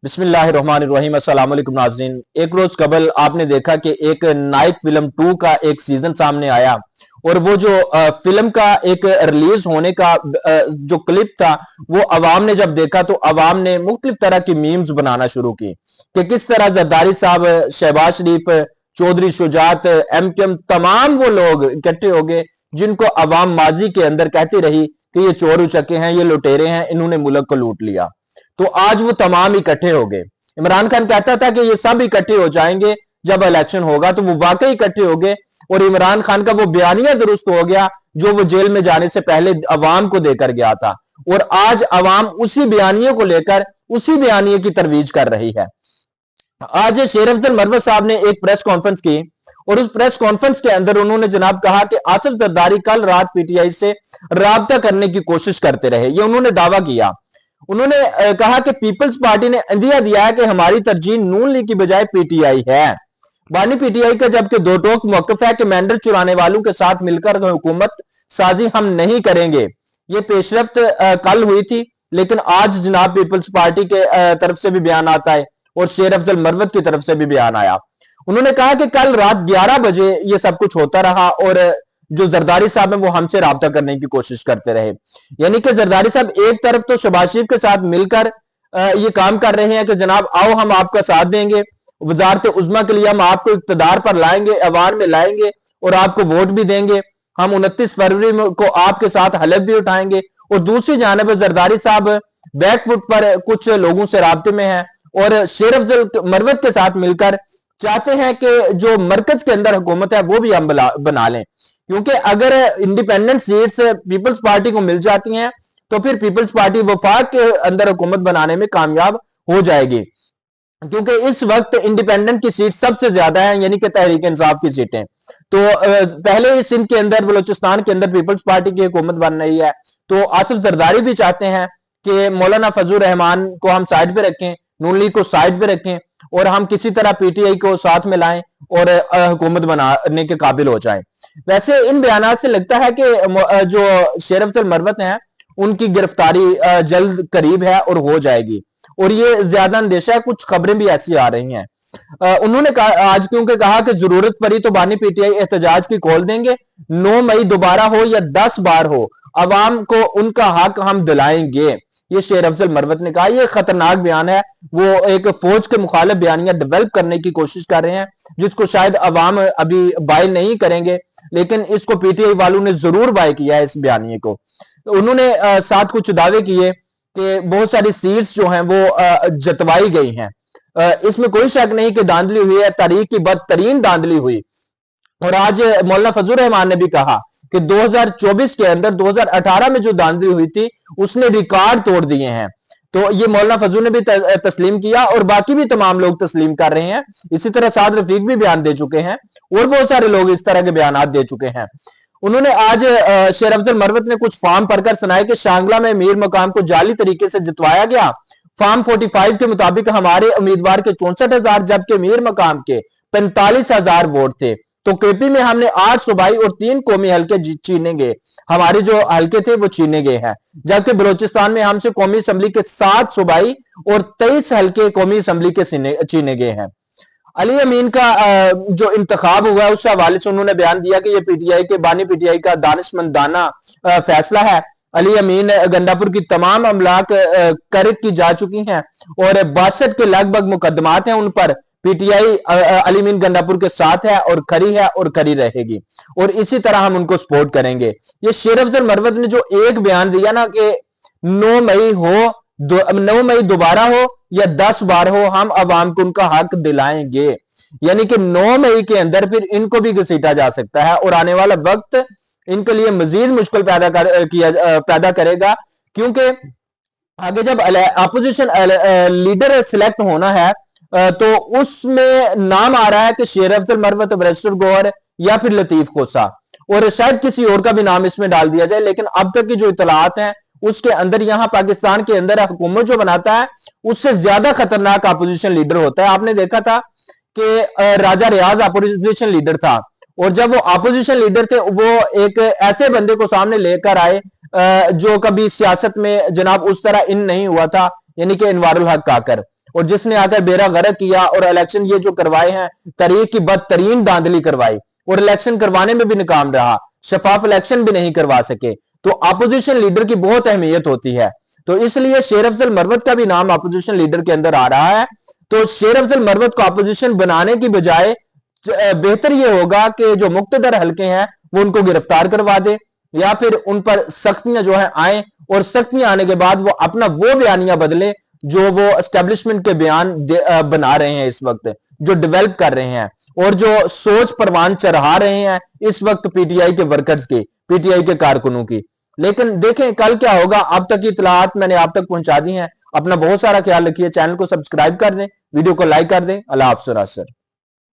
बिस्मिल्लाहिर्रहमानिर्रहीम। अस्सलाम वालेकुम नाज़रीन। एक रोज कबल आपने देखा कि एक नाइक फिल्म 2 का एक सीजन सामने आया और वो जो फिल्म का एक रिलीज होने का जो क्लिप था वो अवाम ने जब देखा तो अवाम ने मुख्तलिफ तरह की मीम्स बनाना शुरू की कि किस तरह जरदारी साहब, शहबाज शरीफ, चौधरी शुजात, एमकेएम तमाम वो लोग इकट्ठे हो गए जिनको अवाम माजी के अंदर कहती रही कि ये चोर उचक्के हैं, ये लुटेरे हैं, इन्होंने मुल्क को लूट लिया। तो आज वो तमाम इकट्ठे हो गए। इमरान खान कहता था कि ये सब इकट्ठे हो जाएंगे जब इलेक्शन होगा, तो वो वाकई इकट्ठे हो गए और इमरान खान का वो बयानिया दुरुस्त हो गया जो वो जेल में जाने से पहले अवाम को देकर गया था। और आज अवाम उसी बयानिए को लेकर उसी बयानिए की तरवीज कर रही है। आज शेर अफजल मरवत साहब ने एक प्रेस कॉन्फ्रेंस की और उस प्रेस कॉन्फ्रेंस के अंदर उन्होंने जनाब कहा कि आसिफ जरदारी कल रात पीटीआई से राब्ता करने की कोशिश करते रहे, ये उन्होंने दावा किया। उन्होंने कहा कि पीपल्स पार्टी ने इंदिया दिया है कि हमारी तरजीह नून लीग की बजाय पीटीआई है। बानी पीटीआई का जबकि दो टोक मौकफ है कि मेंढर चुराने वालों के साथ मिलकर हुकूमत साजी हम नहीं करेंगे। ये पेशरफ्त कल हुई थी, लेकिन आज जनाब पीपल्स पार्टी के तरफ से भी बयान आता है और शेर अफजल मरवत की तरफ से भी बयान आया। उन्होंने कहा कि कल रात 11 बजे ये सब कुछ होता रहा और जो जरदारी साहब है वो हमसे राब्ता करने की कोशिश करते रहे। यानी कि जरदारी साहब एक तरफ तो शहबाज शरीफ के साथ मिलकर ये काम कर रहे हैं कि जनाब आओ हम आपका साथ देंगे, वजारत उज़्मा के लिए हम आपको इक़्तिदार पर लाएंगे, अवान में लाएंगे और आपको वोट भी देंगे, हम 29 फरवरी को आपके साथ हलफ भी उठाएंगे। और दूसरी जानिब जरदारी साहब बैकफुट पर कुछ लोगों से राब्ते में हैं और शेर अफजल मरवत के साथ मिलकर चाहते हैं कि जो मरकज के अंदर हुकूमत है वो भी हम बना लें, क्योंकि अगर इंडिपेंडेंट सीट्स पीपल्स पार्टी को मिल जाती हैं तो फिर पीपल्स पार्टी वफाक के अंदर हुकूमत बनाने में कामयाब हो जाएगी। क्योंकि इस वक्त इंडिपेंडेंट की सीट सबसे ज्यादा है, यानी कि तहरीक इंसाफ की सीटें। तो पहले ही सिंध के अंदर, बलोचिस्तान के अंदर पीपल्स पार्टी की हुकूमत बन रही है, तो आसिफ जरदारी भी चाहते हैं कि मौलाना फजल रहमान को हम साइड पे रखें, नून लीग को साइड पे रखें और हम किसी तरह पीटीआई को साथ में लाएं और हुकूमत बनाने के काबिल हो जाएं। वैसे इन बयान से लगता है कि जो शेर अफजल मरवत हैं उनकी गिरफ्तारी जल्द करीब है और हो जाएगी और ये ज्यादा अंदेशा है। कुछ खबरें भी ऐसी आ रही हैं। उन्होंने कहा आज क्योंकि कहा कि जरूरत पड़ी तो बानी पीटीआई एहतजाज की कॉल देंगे, 9 मई दोबारा हो या 10 बार हो, अवाम को उनका हक हम दिलाएंगे, ये शेर अफजल मरवत ने कहा। ये खतरनाक बयान है। वो एक फौज के मुखालिफ बयानियां डेवलप करने की कोशिश कर रहे हैं जिसको शायद अवाम अभी बाय नहीं करेंगे, लेकिन इसको पीटीआई वालों ने जरूर बाय किया है इस बयानिए को। उन्होंने साथ कुछ दावे किए कि बहुत सारी सीट्स जो हैं वो जतवाई गई हैं। इसमें कोई शक नहीं कि धांधली हुई है, तारीख की बदतरीन धांधली हुई। और आज मौलाना फजल रहमान ने भी कहा कि 2024 के अंदर 2018 में जो धांधली हुई थी उसने रिकॉर्ड तोड़ दिए हैं। तो ये मौलाना फजल ने भी तस्लीम किया और बाकी भी तमाम लोग तस्लीम कर रहे हैं। इसी तरह साद रफीक भी बयान दे चुके हैं और बहुत सारे लोग इस तरह के बयान दे चुके हैं। उन्होंने आज शेर अफजल मरवत ने कुछ फॉर्म पढ़कर सुनाए कि शांगला में मीर मकाम को जाली तरीके से जितवाया गया। फॉर्म 45 के मुताबिक हमारे उम्मीदवार के 64,000 जबकि मीर मकाम के 45,000 वोट थे। तो केपी में हमने 8 सूबाई और 3 कौमी हल्के छीने गए, हमारे जो हल्के थे वो छीने गए हैं। जबकि बलोचिस्तान में हमसे कौमी असम्बली के 7 सूबाई और 23 हल्के कौमी असम्बली के छीने गए हैं। अली अमीन का जो इंतखाब हुआ है उस हवाले से उन्होंने बयान दिया कि ये पीटीआई के बानी पीटीआई का दानिशमंदाना फैसला है। अली अमीन गंडापुर की तमाम अमलाक कैद की जा चुकी हैं और 62 के लगभग मुकदमात हैं उन पर। पीटीआई अली अमीन गंडापुर के साथ है और खरी रहेगी और इसी तरह हम उनको सपोर्ट करेंगे। ये शेर अफजल मरवत ने जो एक बयान दिया ना कि 9 मई दोबारा हो या 10 बार हो, हम अवाम को उनका हक दिलाएंगे। यानी कि 9 मई के अंदर फिर इनको भी घसीटा जा सकता है और आने वाला वक्त इनके लिए मजीद मुश्किल पैदा करेगा, क्योंकि आगे जब अपोजिशन लीडर सिलेक्ट होना है तो उसमें नाम आ रहा है कि शेर अफजल मरवत, बैरिस्टर गौहर या फिर लतीफ खोसा और शायद किसी और का भी नाम इसमें डाल दिया जाए। लेकिन अब तक की जो इतलात हैं उसके अंदर यहां पाकिस्तान के अंदर हुकूमत जो बनाता है उससे ज्यादा खतरनाक अपोजिशन लीडर होता है। आपने देखा था कि राजा रियाज अपोजिशन लीडर था और जब वो अपोजिशन लीडर थे वो एक ऐसे बंदे को सामने लेकर आए जो कभी सियासत में जनाब उस तरह इन नहीं हुआ था, यानी कि इनवारुल हक काकर। और जिसने आकर बेड़ा गर्क किया और इलेक्शन ये जो करवाए हैं तरीक की बदतरीन धांधली करवाई और इलेक्शन करवाने में भी नाकाम रहा, शफाफ इलेक्शन भी नहीं करवा सके। तो अपोजिशन लीडर की बहुत अहमियत होती है, तो इसलिए शेर अफजल मरवत का भी नाम अपोजिशन लीडर के अंदर आ रहा है। तो शेर अफजल मरवत को अपोजिशन बनाने की बजाय बेहतर यह होगा कि जो मुक्तदर हलके हैं वो उनको गिरफ्तार करवा दे या फिर उन पर सख्तियां जो है आए, और सख्तियां आने के बाद वो अपना वो बयानिया बदले जो वो एस्टेब्लिशमेंट के बयान बना रहे हैं इस वक्त, जो डेवलप कर रहे हैं और जो सोच परवान चढ़ा रहे हैं इस वक्त पीटीआई के वर्कर्स की, पीटीआई के कारकुनों की। लेकिन देखें कल क्या होगा। अब तक की इतलात मैंने आप तक पहुंचा दी हैं। अपना बहुत सारा ख्याल रखिए, चैनल को सब्सक्राइब कर दें, वीडियो को लाइक कर दें। अल्लाह हाफ़िज़।